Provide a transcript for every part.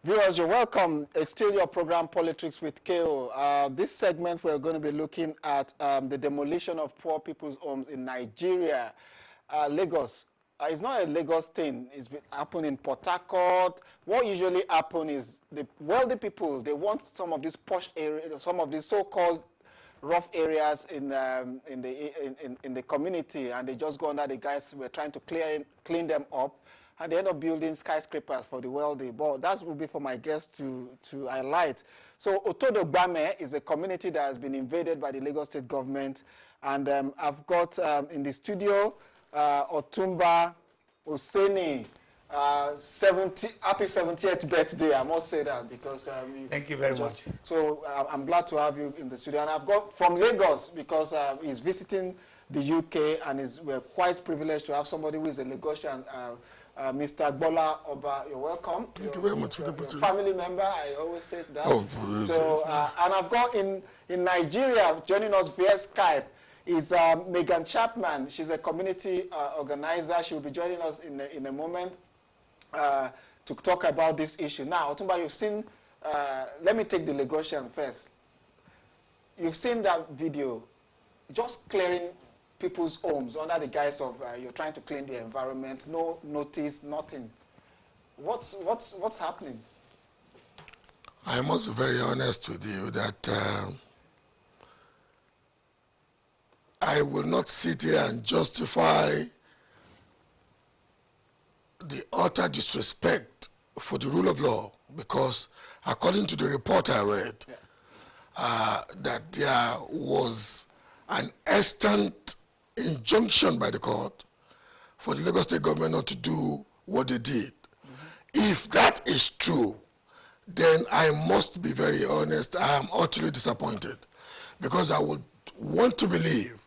Viewers, you're welcome. It's still your program, Politics with KO. This segment, we're going to be looking at the demolition of poor people's homes in Nigeria. Lagos. It's not a Lagos thing. It's been happening in Port Harcourt. What usually happens is the wealthy people, they want some of these posh areas, some of these so-called rough areas in the community, and they just go under the guys who are trying to clean them up. And they end up building skyscrapers for the wealthy. But that will be for my guests to highlight. So Otodo Gbame is a community that has been invaded by the Lagos State government. And I've got in the studio Otunba, Osenie, happy 70th birthday. I must say that because thank you very much. So I'm glad to have you in the studio. And I've got from Lagos because he's visiting the UK, and we're quite privileged to have somebody who is a Lagosian. Mr. Gbola Oba, you're welcome. Thank you very much for the opportunity. Family member, I always say that. Oh, so, and I've got in Nigeria, joining us via Skype, is Megan Chapman. She's a community organizer. She'll be joining us in a moment to talk about this issue. Now, Otunba, you've seen, let me take the Lagosian first. You've seen that video, just clearing people's homes under the guise of you're trying to clean the environment, no notice, nothing. What's happening? I must be very honest with you that I will not sit here and justify the utter disrespect for the rule of law, because according to the report I read, that there was an extant injunction by the court for the Lagos State government not to do what they did. If that is true, then I must be very honest, I am utterly disappointed, because I would want to believe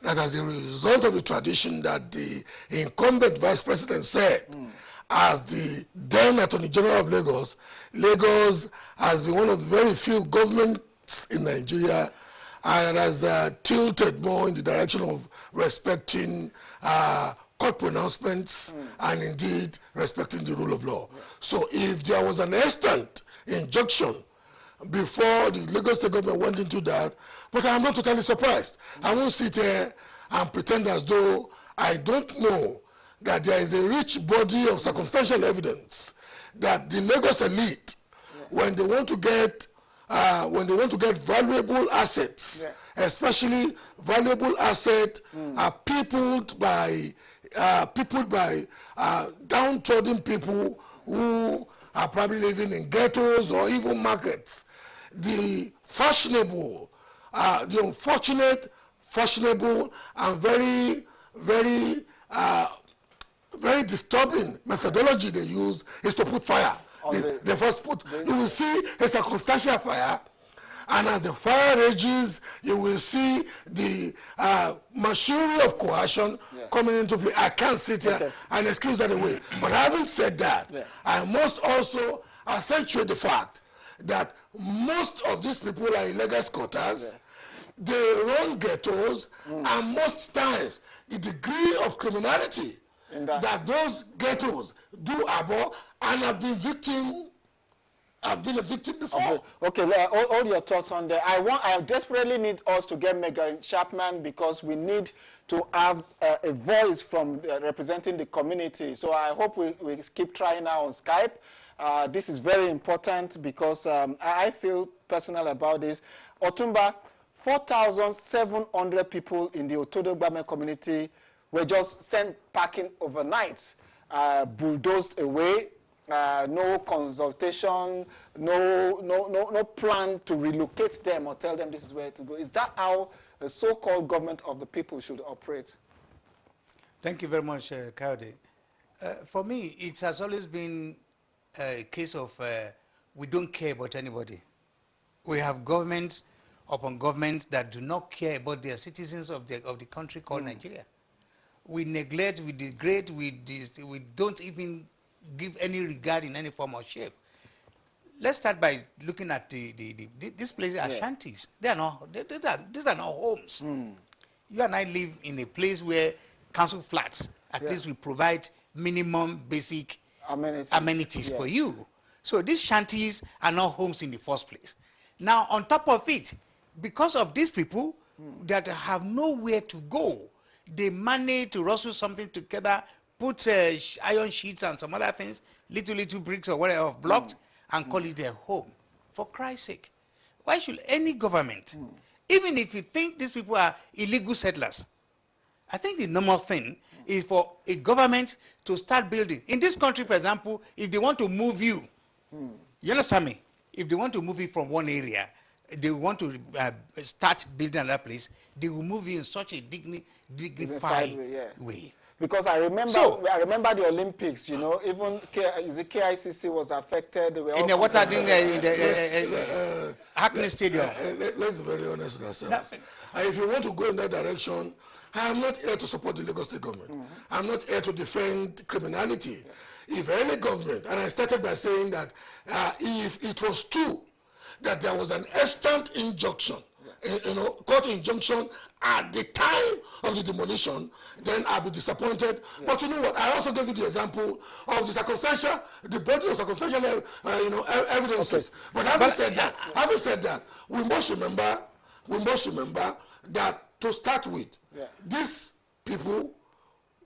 that as a result of the tradition that the incumbent vice president said, as the then Attorney General of Lagos, Lagos has been one of the very few governments in Nigeria and has tilted more in the direction of respecting court pronouncements and indeed respecting the rule of law. So if there was an instant injunction before the Lagos State government went into that, but I'm not totally surprised. I won't sit here and pretend as though I don't know that there is a rich body of circumstantial evidence that the Lagos elite, when they want to get valuable assets, especially valuable assets are peopled by downtrodden people who are probably living in ghettos or even markets. The fashionable, the unfortunate, fashionable, and very, very, very disturbing methodology they use is to put fire. They first put, you will see a circumstantial fire, and as the fire rages, you will see the machinery of coercion coming into play. I can't sit here and excuse that away. But having said that, I must also accentuate the fact that most of these people are illegal squatters. They run ghettos, and most times the degree of criminality that those ghettos do abhor and have been a victim before. Okay, well, all your thoughts on that. I desperately need us to get Megan Chapman, because we need to have a voice from representing the community. So I hope we keep trying now on Skype. This is very important because I feel personal about this. Otunba, 4,700 people in the Otodo Gbame community were just sent packing overnight, bulldozed away, no consultation, no plan to relocate them or tell them this is where to go. Is that how a so-called government of the people should operate? Thank you very much, Kayode. For me, it has always been a case of we don't care about anybody. We have governments upon governments that do not care about their citizens of the country called Nigeria. We neglect, we degrade, we don't even give any regard in any form or shape. Let's start by looking at these places are shanties. They are not, these are not homes. You and I live in a place where council flats, at least we provide minimum basic amenities for you. So these shanties are not homes in the first place. Now, on top of it, because of these people that have nowhere to go, they manage to rustle something together, put iron sheets and some other things, little bricks or whatever blocked, and call it their home. For Christ's sake, why should any government, even if you think these people are illegal settlers, I think the normal thing is for a government to start building. In this country, for example, if they want to move you, you understand me? If they want to move you from one area, they want to start building another place, they will move you in such a dignified way. Because I remember the Olympics, you know, even the KICC was affected. They were in the water in the Hackney Stadium. Let's be very honest with ourselves. If you want to go in that direction, I am not here to support the Lagos State government. I'm not here to defend criminality. If any government, and I started by saying that if it was true that there was an extant injunction, court injunction at the time of the demolition, then I'll be disappointed. But you know what? I also gave you the example of the body of circumstantial, evidences. Okay. But having said that, we must remember that to start with, these people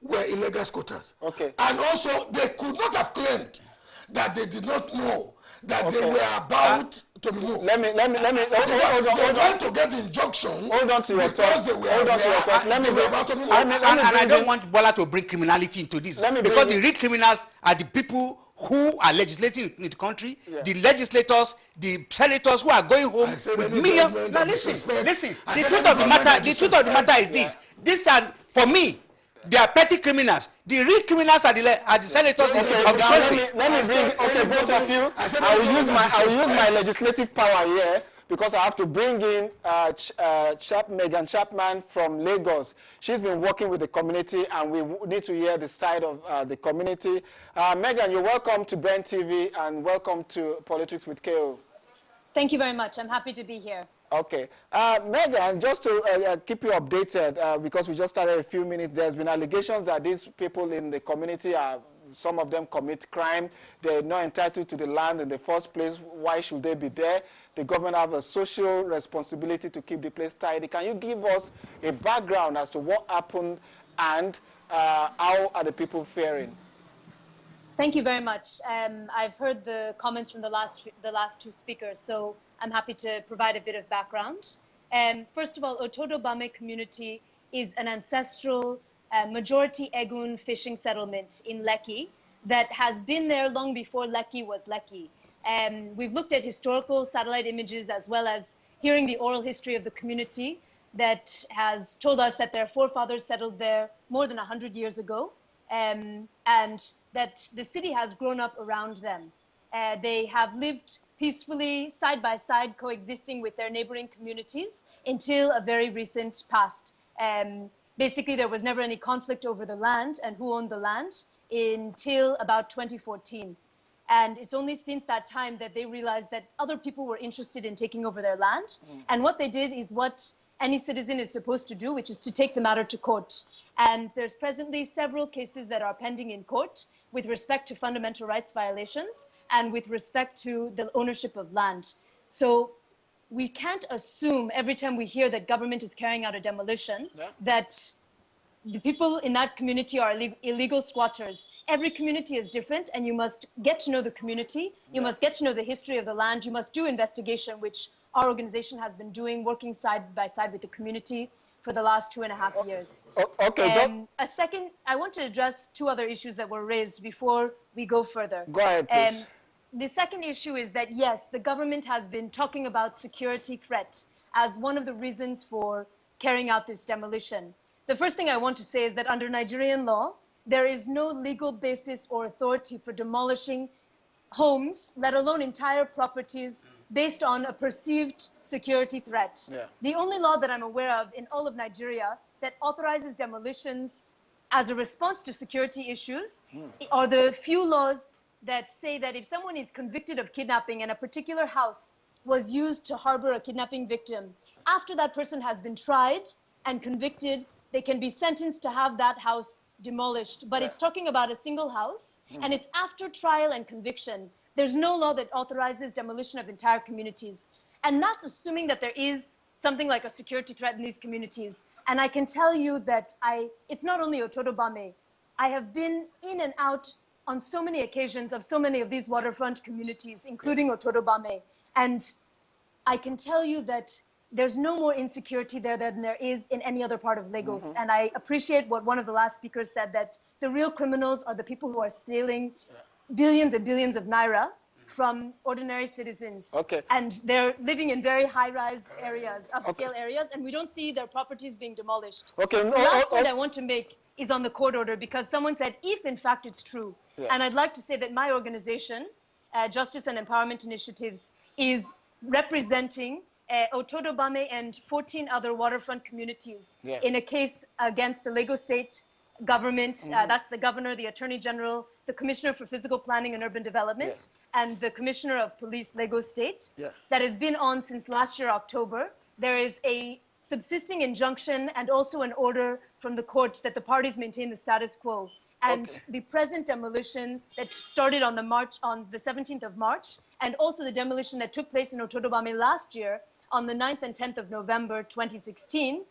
were illegal squatters. Okay. And also, they could not have claimed that they did not know that they were about to be moved. Let me hold on. They want to get injunction. Hold on to your thoughts. Hold on to your thoughts. Let me be about to be moved. And I don't want Gbola to bring criminality into this. Because the real criminals are the people who are legislating in the country, the legislators, the senators who are going home with millions. Now listen. The truth of the matter is this. These are, for me, they are petty criminals. The real criminals are the senators of the country. Let me bring, both of you. I will use my legislative power here because I have to bring in Megan Chapman from Lagos. She's been working with the community, and we need to hear the side of the community. Megan, you're welcome to Brent TV and welcome to Politics with KO. Thank you very much. I'm happy to be here. Okay. Megan, just to keep you updated, because we just started a few minutes, there's been allegations that these people in the community some of them commit crime. They're not entitled to the land in the first place. Why should they be there? The government have a social responsibility to keep the place tidy. Can you give us a background as to what happened and how are the people faring? Thank you very much. I've heard the comments from the last two speakers, so I'm happy to provide a bit of background. First of all, Otodo Gbame community is an ancestral majority Egun fishing settlement in Lekki that has been there long before Lekki was Lekki. We've looked at historical satellite images as well as hearing the oral history of the community that has told us that their forefathers settled there more than 100 years ago, and that the city has grown up around them. They have lived peacefully, side by side, coexisting with their neighboring communities until a very recent past. Basically, there was never any conflict over the land and who owned the land until about 2014. And it's only since that time that they realized that other people were interested in taking over their land. And what they did is what any citizen is supposed to do, which is to take the matter to court. And there's presently several cases that are pending in court with respect to fundamental rights violations and with respect to the ownership of land. So we can't assume every time we hear that government is carrying out a demolition that the people in that community are illegal squatters. Every community is different, and you must get to know the community. You must get to know the history of the land. You must do investigation, which our organization has been doing, working side by side with the community for the last 2.5 years. Okay. I want to address two other issues that were raised before we go further. Go ahead, please. The second issue is that, yes, the government has been talking about security threat as one of the reasons for carrying out this demolition. The first thing I want to say is that under Nigerian law, there is no legal basis or authority for demolishing homes, let alone entire properties, based on a perceived security threat. Yeah. The only law that I'm aware of in all of Nigeria that authorizes demolitions as a response to security issues are the few laws that say that if someone is convicted of kidnapping and a particular house was used to harbor a kidnapping victim, after that person has been tried and convicted, they can be sentenced to have that house demolished. But it's talking about a single house, and it's after trial and conviction. There's no law that authorizes demolition of entire communities. And that's assuming that there is something like a security threat in these communities. And I can tell you that it's not only Otodo Gbame. I have been in and out on so many occasions of so many of these waterfront communities, including Otodo Gbame. And I can tell you that there's no more insecurity there than there is in any other part of Lagos. And I appreciate what one of the last speakers said, that the real criminals are the people who are stealing billions and billions of naira from ordinary citizens. Okay. And they're living in very high-rise areas, upscale areas, and we don't see their properties being demolished. Okay. The last point I want to make is on the court order, because someone said, if in fact it's true. And I'd like to say that my organization, Justice and Empowerment Initiatives, is representing Otodo Gbame and 14 other waterfront communities in a case against the Lagos State government. That's the governor, the attorney general, the commissioner for physical planning and urban development, and the commissioner of police, Lagos State, that has been on since last year, October. There is a subsisting injunction and also an order from the court that the parties maintain the status quo. And the present demolition that started on the 17th of March, and also the demolition that took place in Otodo Gbame last year on the 9th and 10th of November 2016,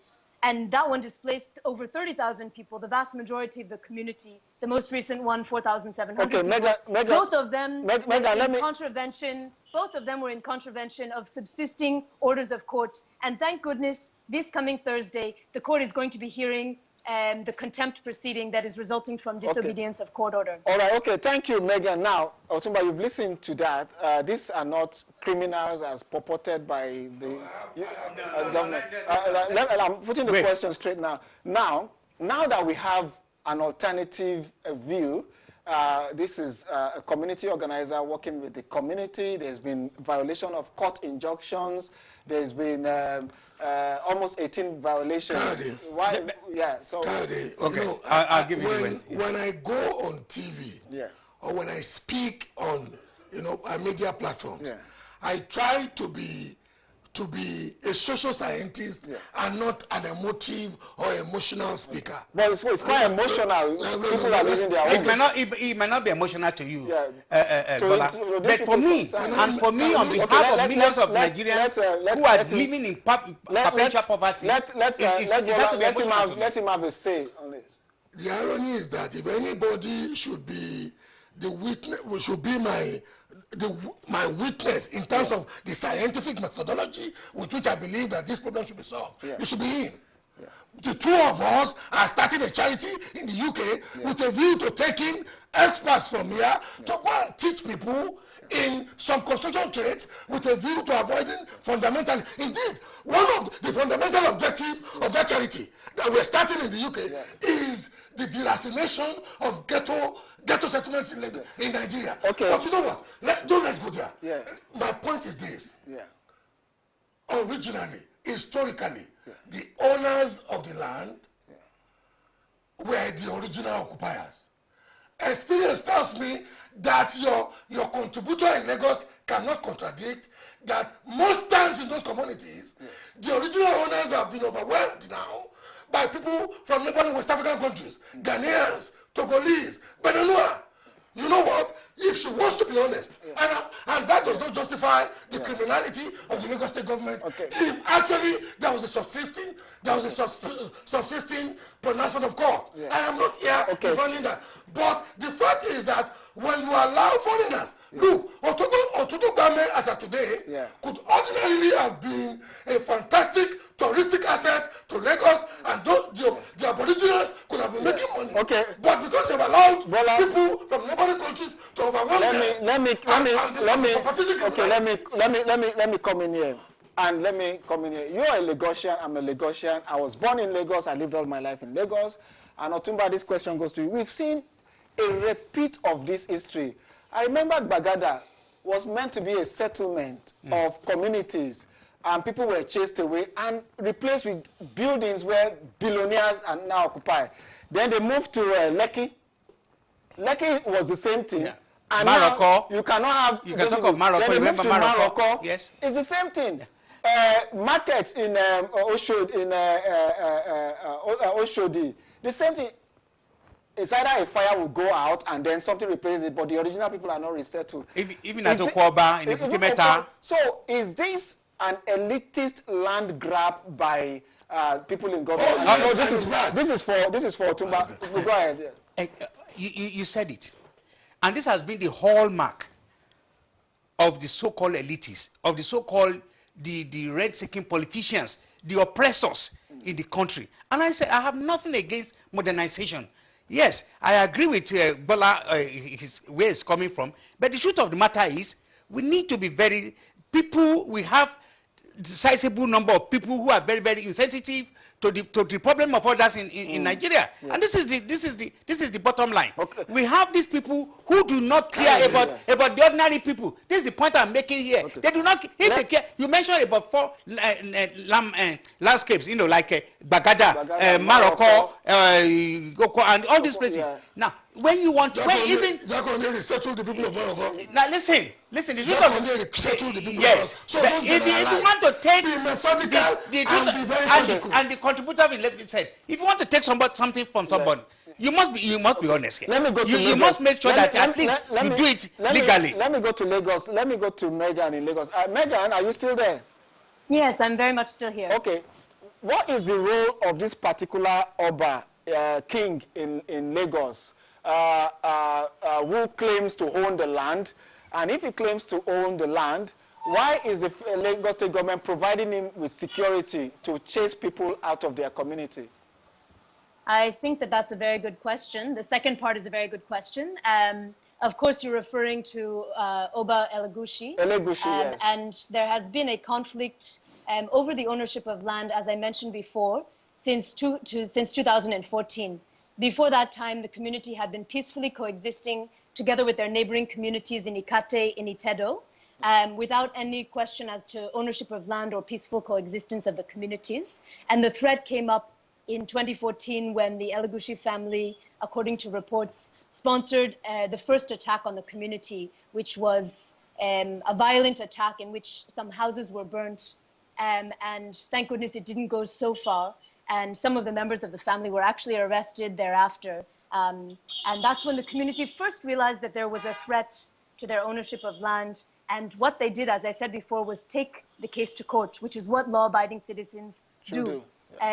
and that one displaced over 30,000 people, the vast majority of the community. The most recent one, 4,700 people. Megan, both of them were in contravention of subsisting orders of court. And thank goodness, this coming Thursday, the court is going to be hearing the contempt proceeding that is resulting from disobedience of court order. All right, okay, thank you, Megan. Now, Otunba, you've listened to that. These are not criminals as purported by the government. I'm putting the question straight now. Now that we have an alternative view, this is a community organizer working with the community. There's been violation of court injunctions. There's been almost 18 violations. Why? Yeah. So. Okay. I'll give you when I go on TV, or when I speak on, a media platforms, I try to be a social scientist and not an emotive or emotional speaker. Well, it's quite emotional. People are losing their own. It may not be emotional to you, Gbola, but for me, on behalf of millions of Nigerians who are living in perpetual poverty, let him have a say on this. The irony is that if anybody should be the witness, should be my witness in terms of the scientific methodology with which I believe that this problem should be solved, you should be in. The two of us are starting a charity in the UK with a view to taking experts from here to go and teach people in some construction trades with a view to avoiding fundamental. Indeed, one of the fundamental objectives of that charity that we're starting in the UK is the deracination of ghetto settlements in Nigeria. Okay. But you know what? Let's go there. My point is this. Originally, historically, the owners of the land were the original occupiers. Experience tells me that your contributor in Lagos cannot contradict that most times in those communities, the original owners have been overwhelmed now by people from neighboring West African countries, Ghanaians, Togolese, Benenua. You know what? If she wants to be honest, and that does not justify the criminality of the Lagos State government. If actually there was a subsisting pronouncement of court. I am not here defending that. But the fact is that when you allow foreigners, look, Otodo Gbame as of today could ordinarily have been a fantastic touristic asset to Lagos, and the Aboriginals could have been making money. But because they've allowed people from neighboring countries to overwhelm let me come in here. And let me come in here. You're a Lagosian, I'm a Lagosian. I was born in Lagos, I lived all my life in Lagos. And Otunba, this question goes to you. We've seen a repeat of this history. I remember Bagada was meant to be a settlement of communities, and people were chased away and replaced with buildings where billionaires are now occupy. Then they moved to Lekki. Lekki was the same thing. And Morocco. You cannot have... You can talk of Morocco. Remember Morocco? Yes. It's the same thing. Markets in Oshodi, the same thing. It's either a fire will go out and then something replaces it, but the original people are not resettled. Even at Okoba, in the Putimeta. So is this an elitist land grab by people in government? No, this is for Otunba. Go ahead. Yes. You said it. And this has been the hallmark of the so-called elitists, of the so-called the rent-seeking politicians, the oppressors in the country. And I said, I have nothing against modernization. Yes, I agree with Gbola, where it's coming from. But the truth of the matter is, we need to be we have a sizable number of people who are very, very insensitive to the problem of others in Nigeria. And this is the bottom line. We have these people who do not care about the ordinary people. This is the point I'm making here. They do not, if they care. You mentioned about 4 landscapes, like Bagada, Morocco, and all these places. Now, when you want to, they're going to resettle the people of Morocco. Now listen. The truth resettle the people. Yes. So if you want to take be methodical and be very surgical. And the contributor said, if you want to take something from somebody, you must be honest here. Let me go to Lagos. You must make sure that at least you do it legally. Let me go to Lagos. Let me go to Megan in Lagos. Megan, are you still there? Yes, I'm very much still here. Okay. What is the role of this particular Oba, king in Lagos, who claims to own the land? And if he claims to own the land, why is the Lagos State government providing him with security to chase people out of their community? I think that that's a very good question. The second part is a very good question. Of course, you're referring to Oba Elegushi. Yes. And there has been a conflict over the ownership of land, as I mentioned before, since 2014. Before that time, the community had been peacefully coexisting together with their neighboring communities in Ikate, in Itedo, without any question as to ownership of land or peaceful coexistence of the communities. And the threat came up in 2014 when the Elegushi family, according to reports, sponsored the first attack on the community, which was a violent attack in which some houses were burnt. And thank goodness it didn't go so far. And some of the members of the family were actually arrested thereafter. And that's when the community first realized that there was a threat to their ownership of land. And what they did, as I said before, was take the case to court, which is what law-abiding citizens do.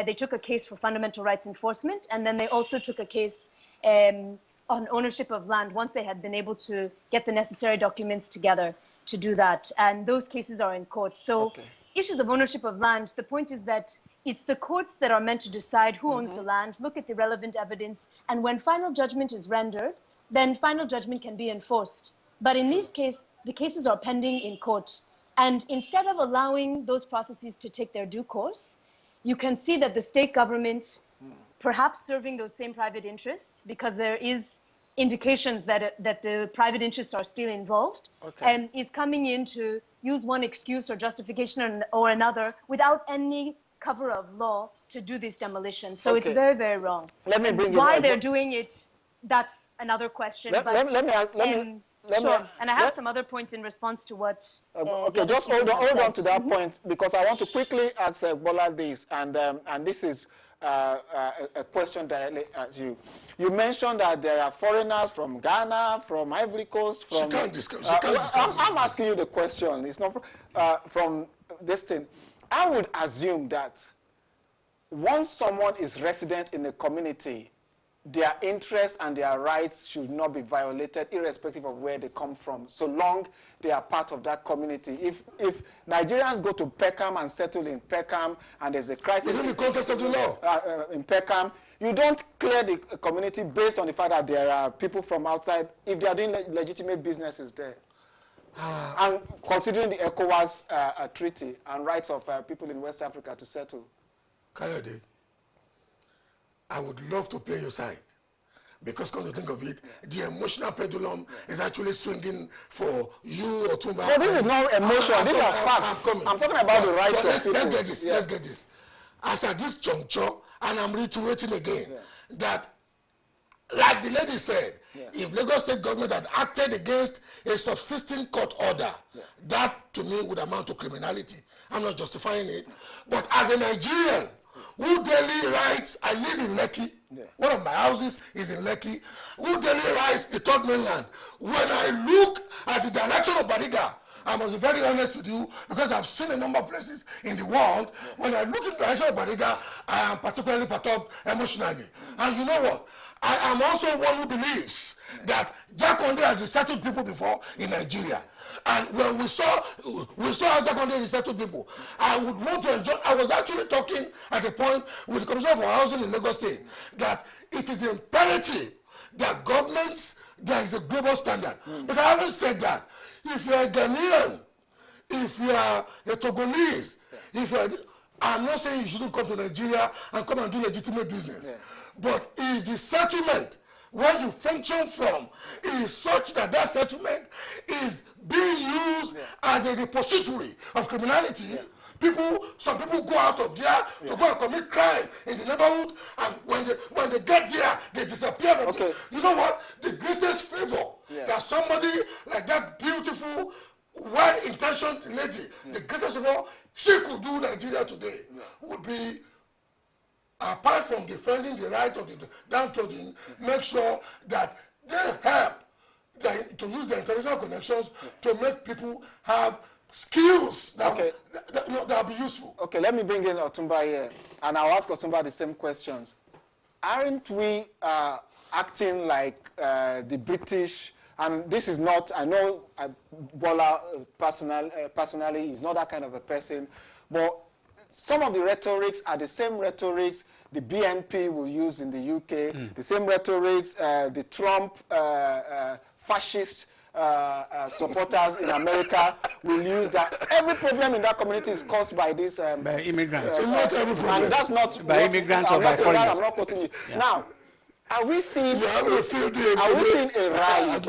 They took a case for fundamental rights enforcement, and then they also took a case on ownership of land once they had been able to get the necessary documents together to do that. And those cases are in court. So issues of ownership of land, the point is that it's the courts that are meant to decide who owns the land, look at the relevant evidence, and when final judgment is rendered, then final judgment can be enforced. But in this case, the cases are pending in court. And instead of allowing those processes to take their due course, you can see that the state government, perhaps serving those same private interests, because there is indications that the private interests are still involved, is coming in to use one excuse or justification or another without any cover of law to do this demolition. So it's very, very wrong. Let me bring why they're doing it, that's another question. Let me Sure, and I have some other points in response to what... okay, just hold on to that point, because I want to quickly ask Gbola this, and this is a question directly at you. You mentioned that there are foreigners from Ghana, from Ivory Coast, from... She can't discuss. She can't discuss. I'm asking you the question. It's not from this thing. I would assume that once someone is resident in a community, their interests and their rights should not be violated irrespective of where they come from, so long they are part of that community. If Nigerians go to Peckham and settle in Peckham and there's a crisis within the context of the law in Peckham, you don't clear the community based on the fact that there are people from outside if they are doing legitimate businesses there. And considering the ECOWAS treaty and rights of people in West Africa to settle. Kayode, I would love to play your side. Because come to think of it, the emotional pendulum is actually swinging for you, Otunba. No, this is not emotion. These are facts. I'm talking about the rights of people. Let's get this. Let's get this. As at this juncture, and I'm reiterating again, that, like the lady said, if Lagos State government had acted against a subsisting court order, that to me would amount to criminality. I'm not justifying it. But as a Nigerian, who daily writes, I live in Lekki. One of my houses is in Lekki. Who daily writes the third mainland. When I look at the direction of Bariga, I must be very honest with you because I've seen a number of places in the world. When I look in the direction of Bariga, I am particularly perturbed emotionally. And you know what? I am also one who believes that Jakonde has resettled people before in Nigeria. And when we saw how Jakonde resettled people, I would want to enjoy. I was actually talking at a point with the Commissioner for Housing in Lagos State that it is imperative that governments, there is a global standard. But I haven't said that. If you are a Ghanaian, if you are a Togolese, if you are, I'm not saying you shouldn't come to Nigeria and come and do legitimate business. But if the settlement where you function from is such that that settlement is being used as a repository of criminality, some people go out of there to go and commit crime in the neighborhood, and when they get there, they disappear from there. You know what? The greatest favor that somebody like that beautiful, well-intentioned lady, the greatest favor she could do Nigeria today would be, apart from defending the right of the downtrodden, make sure that they help to use their international connections to make people have skills that will be useful. Okay, let me bring in Otunba here, and I'll ask Otunba the same questions. Aren't we acting like the British? And this is not, I know Gbola personally is not that kind of a person, but some of the rhetorics are the same rhetorics the BNP will use in the UK, the same rhetorics the Trump fascist supporters in America will use. That every problem in that community is caused by this by immigrants. Not every problem. And that's not by immigrants or by foreigners. I'm not quoting you. Now, are we seeing a rise,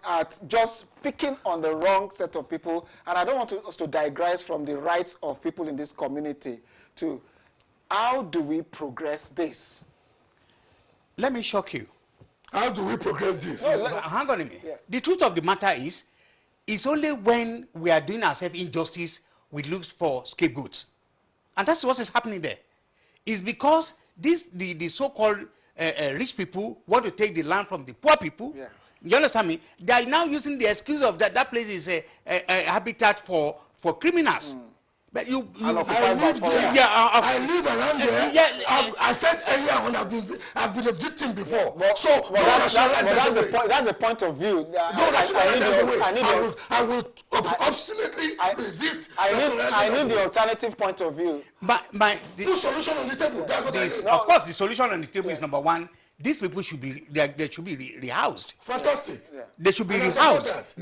at just picking on the wrong set of people? And I don't want us to digress from the rights of people in this community to how do we progress this? Let me shock you. How do we progress this? Hang on a minute. The truth of the matter is, it's only when we are doing ourselves injustice we look for scapegoats. And that's what is happening there. It's because the so-called rich people want to take the land from the poor people. You understand me? They are now using the excuse of that place is a habitat for criminals. But I live around there. I said earlier on I've been a victim before. That's the point of view. I will obstinately resist. I need the alternative point of view. The solution on the table. That's what I say. Of course, the solution on the table is number one. These people should be they should be rehoused. Fantastic. They should be rehoused.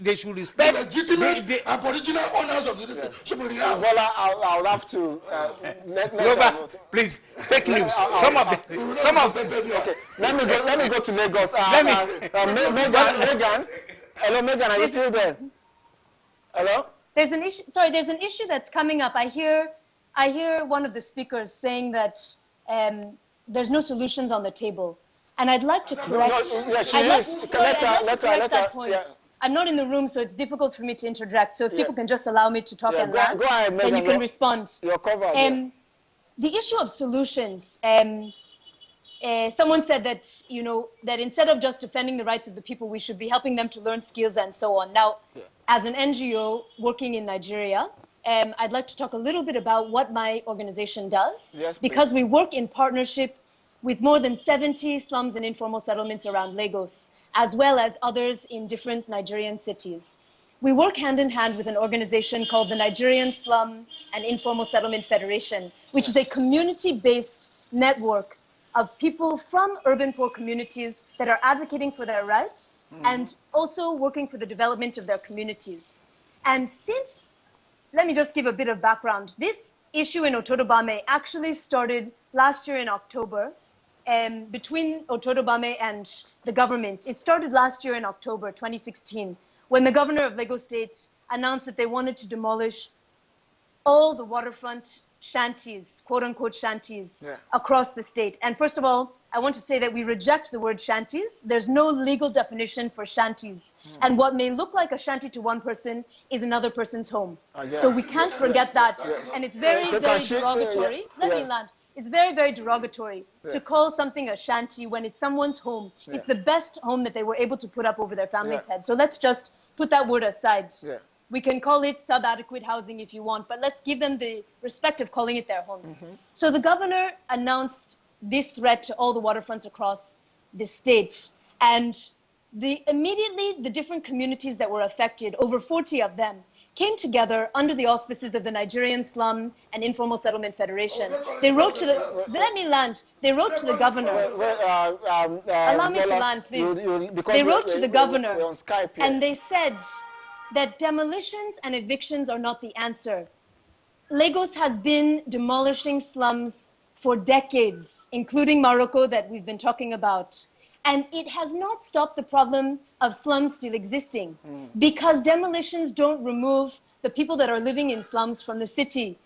They should respect the legitimate aboriginal owners of the district should be rehoused. Well, I'll have to please, fake news. Some of them. Okay, let me go to Lagos. Megan. Hello, Megan. Are you still there? Hello. There's an issue. Sorry, there's an issue that's coming up. I hear one of the speakers saying that there's no solutions on the table, and I'd like to correct. That point. I'm not in the room, so it's difficult for me to interject. So if people can just allow me to talk and rant, go ahead, Megan, then you can respond. You're covered. the issue of solutions, someone said that, that instead of just defending the rights of the people, we should be helping them to learn skills and so on. Now, as an NGO working in Nigeria, I'd like to talk a little bit about what my organization does. Yes, because we work in partnership with more than 70 slums and informal settlements around Lagos, as well as others in different Nigerian cities. We work hand in hand with an organization called the Nigerian Slum and Informal Settlement Federation, which is a community-based network of people from urban poor communities that are advocating for their rights and also working for the development of their communities. And since, let me just give a bit of background. This issue in Otodo Gbame actually started last year in October between Otodo Gbame and the government. It started last year in October 2016 when the governor of Lagos State announced that they wanted to demolish all the waterfront shanties, quote-unquote shanties, across the state. And first of all, I want to say that we reject the word shanties. There's no legal definition for shanties. And what may look like a shanty to one person is another person's home. So we can't forget that. And it's very, very derogatory. Let me land. It's very, very derogatory to call something a shanty when it's someone's home. It's the best home that they were able to put up over their family's head. So let's just put that word aside. We can call it sub-adequate housing if you want, but let's give them the respect of calling it their homes. So the governor announced this threat to all the waterfronts across the state. And immediately the different communities that were affected, over 40 of them, came together under the auspices of the Nigerian Slum and Informal Settlement Federation. They wrote to the, let me land, they wrote to the governor. Allow me to land, please. They wrote to the governor and they said that demolitions and evictions are not the answer. Lagos has been demolishing slums for decades, including Morocco that we've been talking about. And it has not stopped the problem of slums still existing because demolitions don't remove the people that are living in slums from the city.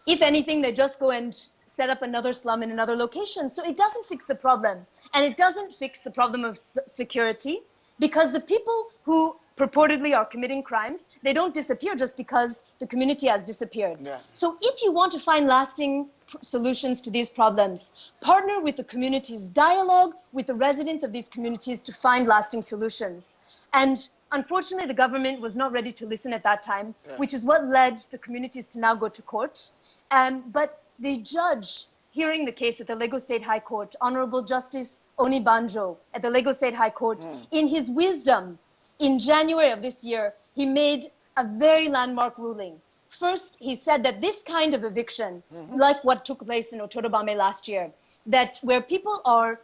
If anything, they just go and set up another slum in another location. So it doesn't fix the problem. And it doesn't fix the problem of security because the people who purportedly are committing crimes, they don't disappear just because the community has disappeared. So if you want to find lasting solutions to these problems, partner with the communities, dialogue with the residents of these communities to find lasting solutions. And unfortunately, the government was not ready to listen at that time, which is what led the communities to now go to court. But the judge hearing the case at the Lagos State High Court, Honorable Justice Oni Banjo at the Lagos State High Court, in his wisdom, in January of this year, he made a very landmark ruling. First, he said that this kind of eviction, like what took place in Otodo Gbame last year, that where people are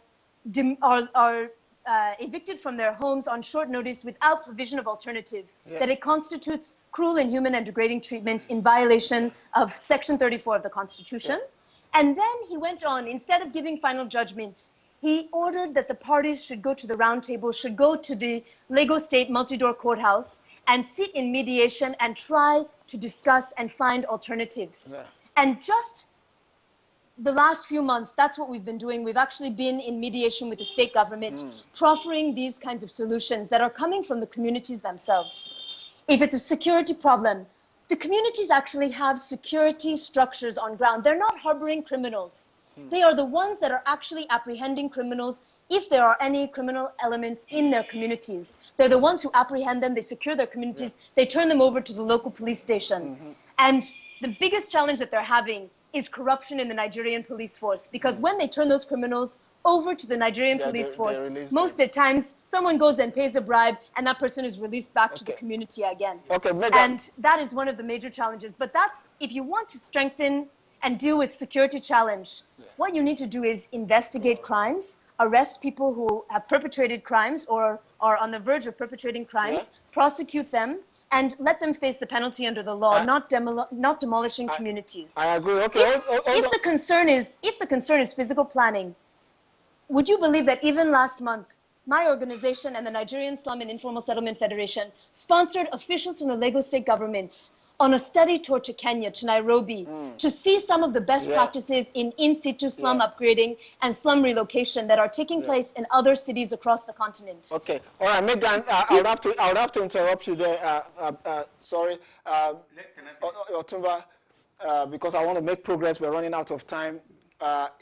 evicted from their homes on short notice without provision of alternative, that it constitutes cruel, inhuman, and degrading treatment in violation of Section 34 of the Constitution. And then he went on, instead of giving final judgment, he ordered that the parties should go to the round table, should go to the Lagos State multi-door courthouse and sit in mediation and try to discuss and find alternatives. And just the last few months, that's what we've been doing. We've actually been in mediation with the state government, proffering these kinds of solutions that are coming from the communities themselves. If it's a security problem, the communities actually have security structures on ground. They're not harboring criminals. They are the ones that are actually apprehending criminals if there are any criminal elements in their communities. They're the ones who apprehend them, they secure their communities, they turn them over to the local police station. And the biggest challenge that they're having is corruption in the Nigerian police force, because when they turn those criminals over to the Nigerian police force, most at times someone goes and pays a bribe and that person is released back to the community again. And that is one of the major challenges. But that's, if you want to strengthen and deal with security challenge, what you need to do is investigate crimes, arrest people who have perpetrated crimes or are on the verge of perpetrating crimes, prosecute them, and let them face the penalty under the law, not demolishing communities. I agree. If the concern is physical planning, would you believe that even last month, my organization and the Nigerian Slum and Informal Settlement Federation sponsored officials from the Lagos State government on a study tour to Kenya, to Nairobi, to see some of the best practices in situ slum upgrading and slum relocation that are taking place in other cities across the continent. Okay, all right, Megan, I would have to interrupt you there. Sorry, Otunba. because I want to make progress. We're running out of time.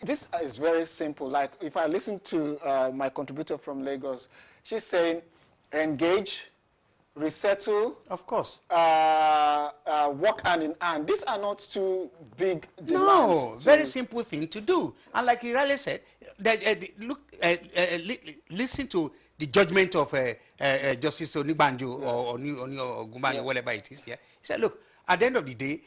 This is very simple. Like if I listen to my contributor from Lagos, she's saying engage, resettle, Of course. work hand in hand. These are not too big demands. No, very simple thing to do. And like he really said, that, listen to the judgment of Justice Onibanjo or Gumbanjo, whatever it is. Yeah, he said, look, at the end of the day,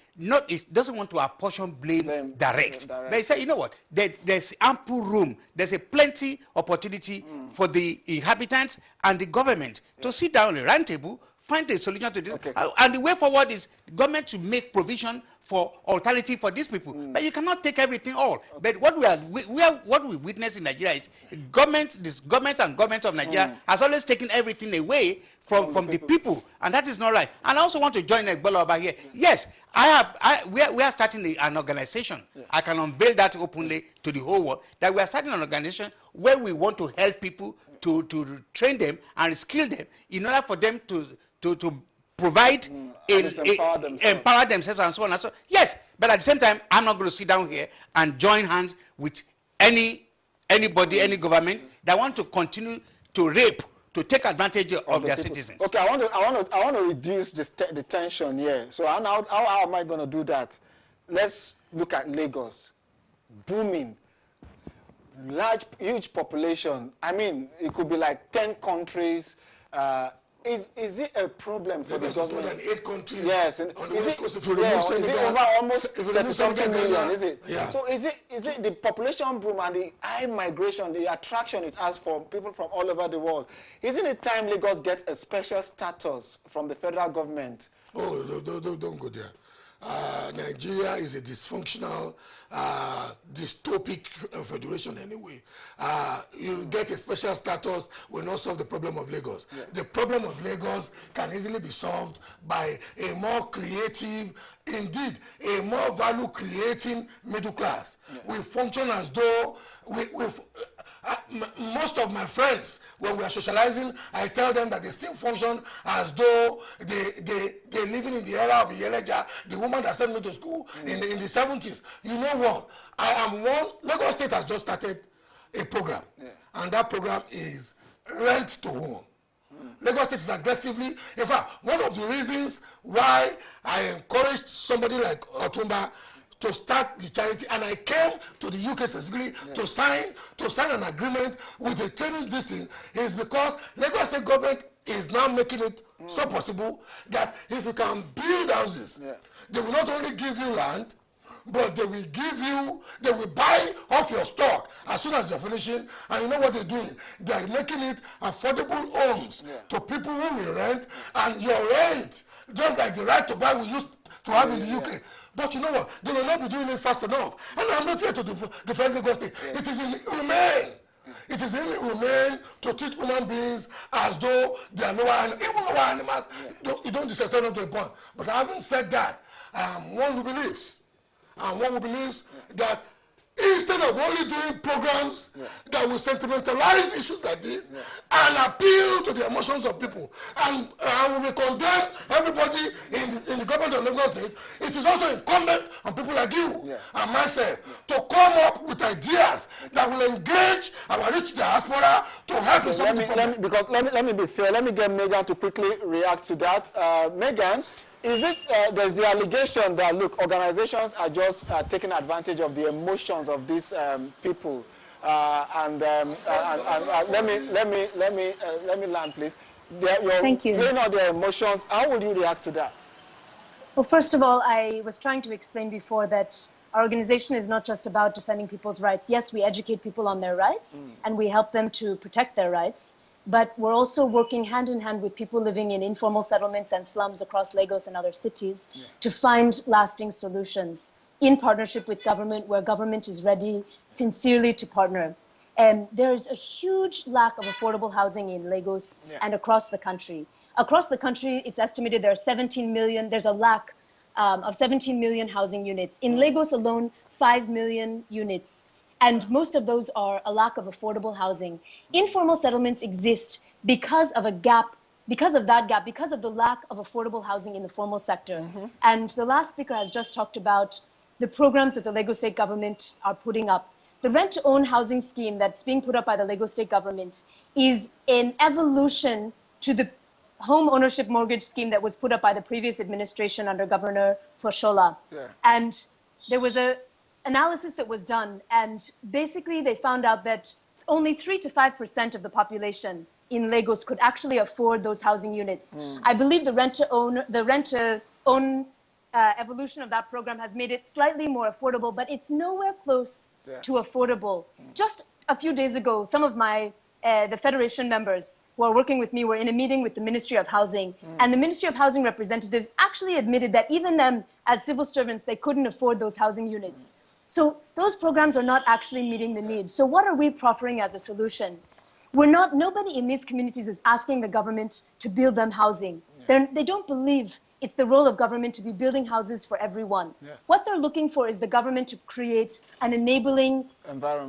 it doesn't want to apportion blame direct. But he said, you know what? There's ample room. There's a plenty opportunity for the inhabitants and the government to sit down at a round table, find a solution to this. Okay. And the way forward is the government to make provision for alternative for these people. But you cannot take everything all. Okay. But what we witness in Nigeria is this government of Nigeria has always taken everything away from the people, and that is not right. And I also want to join Gbola Oba here. Yes, we are starting an organization. I can unveil that openly to the whole world, that we are starting an organization where we want to help people to train them and skill them in order for them to provide empower themselves and so on and so on. Yes, but at the same time, I'm not going to sit down here and join hands with anybody, any government that want to continue to rape, to take advantage of their citizens. Okay, I want to reduce the tension here. So how am I going to do that? Let's look at Lagos, booming, huge population. I mean, it could be like 10 countries. Is it a problem for the government? More than 8 countries. Yes, and on the West Coast. If you remove Senegal, is it over almost 30-something million? Is it? Yeah. So is it the population boom and the high migration, the attraction it has for people from all over the world? Isn't it time Lagos gets a special status from the federal government? Oh, don't go there. Nigeria is a dysfunctional, dystopic federation anyway. You get a special status will not solve the problem of Lagos. Yeah. The problem of Lagos can easily be solved by a more creative, indeed, a more value-creating middle class. Yeah. We function as though most of my friends, when we are socializing, I tell them that they still function as though they're living in the era of Yeleja, the woman that sent me to school in the 70s. You know what? I am one. Lagos State has just started a program, and that program is rent to own. Lagos State is aggressively, in fact, one of the reasons why I encouraged somebody like Otunba to start the charity, and I came to the UK specifically to sign an agreement with the training visit, is because Lagos State government is now making it so possible that if you can build houses, they will not only give you land, but they will buy off your stock as soon as you're finishing. And you know what they're doing? They're making it affordable homes to people who will rent, and your rent, just like the right to buy we used to have in the UK. But you know what? They will not be doing it fast enough. And I'm not here to defend Lagos State. It is inhumane. It is inhumane to treat human beings as though they are even lower animals. You don't disrespect them to a point. But having said that, I am one who believes. That instead of only doing programs that will sentimentalize issues like this and appeal to the emotions of people, and we will condemn everybody in the government of Lagos State, it is also incumbent on people like you and myself to come up with ideas that will engage our rich diaspora to help us solve the problem. Let me be fair. Let me get Megan to quickly react to that. Megan, is it, there's the allegation that, look, organizations are just taking advantage of the emotions of these people. Let me land, please. Thank you. Playing on their emotions. How would you react to that? Well, first of all, I was trying to explain before that our organization is not just about defending people's rights. Yes, we educate people on their rights and we help them to protect their rights. But we're also working hand in hand with people living in informal settlements and slums across Lagos and other cities to find lasting solutions in partnership with government, where government is ready sincerely to partner. And there's a huge lack of affordable housing in Lagos and across the country. Across the country, it's estimated there are 17 million, there's a lack of 17 million housing units. In Lagos alone, 5 million units. And most of those are a lack of affordable housing. Informal settlements exist because of a gap because of that gap, because of the lack of affordable housing in the formal sector. And the last speaker has just talked about the programs that the Lagos State government are putting up. The rent-to-own housing scheme that's being put up by the Lagos State government is an evolution to the home ownership mortgage scheme that was put up by the previous administration under Governor Fashola. And there was an analysis that was done, and basically they found out that only 3 to 5% of the population in Lagos could actually afford those housing units. I believe the rent-to-own evolution of that program has made it slightly more affordable, but it's nowhere close to affordable. Just a few days ago, some of my the Federation members who are working with me were in a meeting with the Ministry of Housing, and the Ministry of Housing representatives actually admitted that even them, as civil servants, they couldn't afford those housing units. So those programs are not actually meeting the needs. So what are we proffering as a solution? Nobody in these communities is asking the government to build them housing. They don't believe it's the role of government to be building houses for everyone. What they're looking for is the government to create an enabling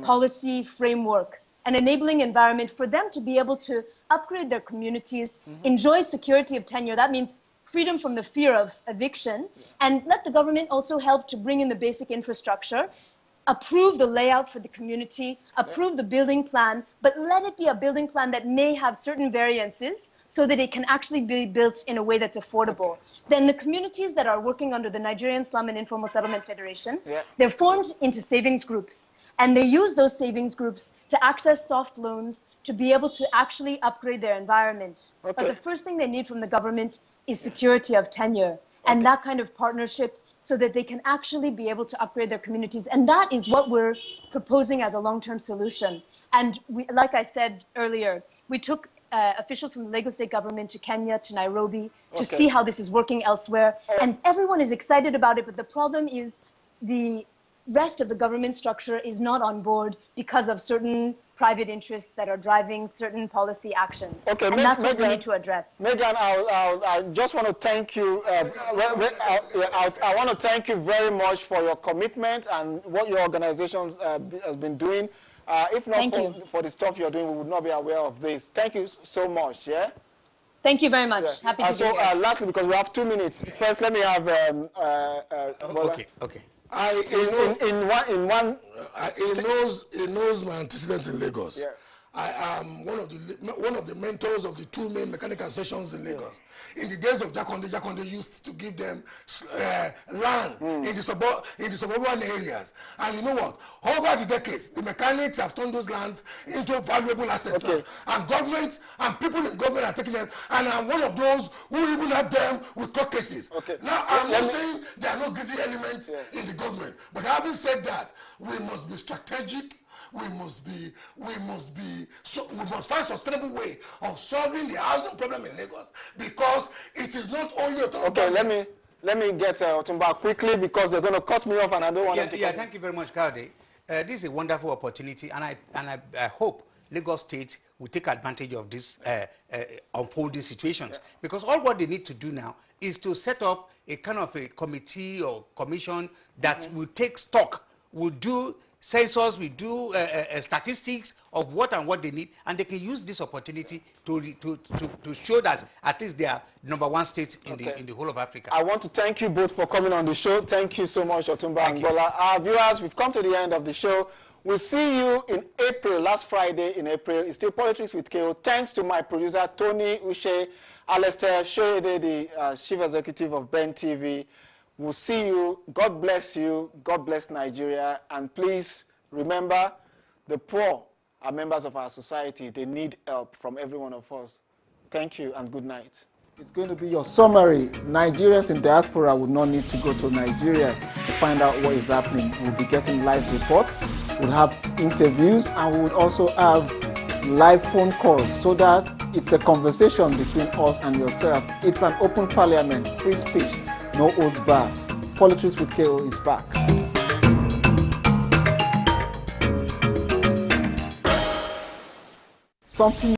policy framework, an enabling environment for them to be able to upgrade their communities, enjoy security of tenure. That means freedom from the fear of eviction, and let the government also help to bring in the basic infrastructure, approve the layout for the community, approve the building plan, but let it be a building plan that may have certain variances so that it can actually be built in a way that's affordable. Then the communities that are working under the Nigerian Slum and Informal Settlement Federation, they're formed into savings groups, and they use those savings groups to access soft loans to be able to actually upgrade their environment. But the first thing they need from the government is security of tenure and that kind of partnership, so that they can actually be able to upgrade their communities. And that is what we're proposing as a long-term solution. And we, like I said earlier, we took officials from the Lagos State government to Kenya, to Nairobi, to see how this is working elsewhere. And everyone is excited about it, but the problem is the rest of the government structure is not on board because of certain private interests that are driving certain policy actions. And that's what we need to address. Megan, I just want to thank you. I want to thank you very much for your commitment and what your organization has been doing. If not for the stuff you're doing, we would not be aware of this. Thank you so much. Yeah. Thank you very much. Happy to be here. So lastly, because we have 2 minutes, first let me have. He knows my antecedents in Lagos. I am one of the mentors of the 2 main mechanical sessions in Lagos. In the days of Jakonde used to give them land in the suburban areas. And you know what? Over the decades, the mechanics have turned those lands into valuable assets. And government and people in government are taking them. And I'm one of those who even have them with court cases. Now, I'm not saying there are no greedy elements in the government. But having said that, we must be strategic. We must find a sustainable way of solving the housing problem in Lagos, because it is not only Otodo Gbame. Let me get Otunba quickly, because they're going to cut me off and I don't want to. Thank you very much, Kaude. This is a wonderful opportunity, and I hope Lagos State will take advantage of this unfolding situations, because all what they need to do now is to set up a kind of a committee or commission that will take stock, will do census, we do statistics of what they need, and they can use this opportunity to show that at least they are #1 state in the whole of Africa. I want to thank you both for coming on the show. Thank you so much, Otunba and Gbola. Our viewers, we've come to the end of the show. We'll see you in April, last Friday in April. It's still Politics with KO. Thanks to my producer, Tony Uche, Alistair Shoede, the Chief Executive of Ben TV. We'll see you. God bless you. God bless Nigeria. And please remember, the poor are members of our society. They need help from every one of us. Thank you and good night. It's going to be your summary. Nigerians in diaspora would not need to go to Nigeria to find out what is happening. We'll be getting live reports. We'll have interviews, and we would also have live phone calls, so that it's a conversation between us and yourself. It's an open parliament, free speech. No holds barred. Politics with KO is back. Something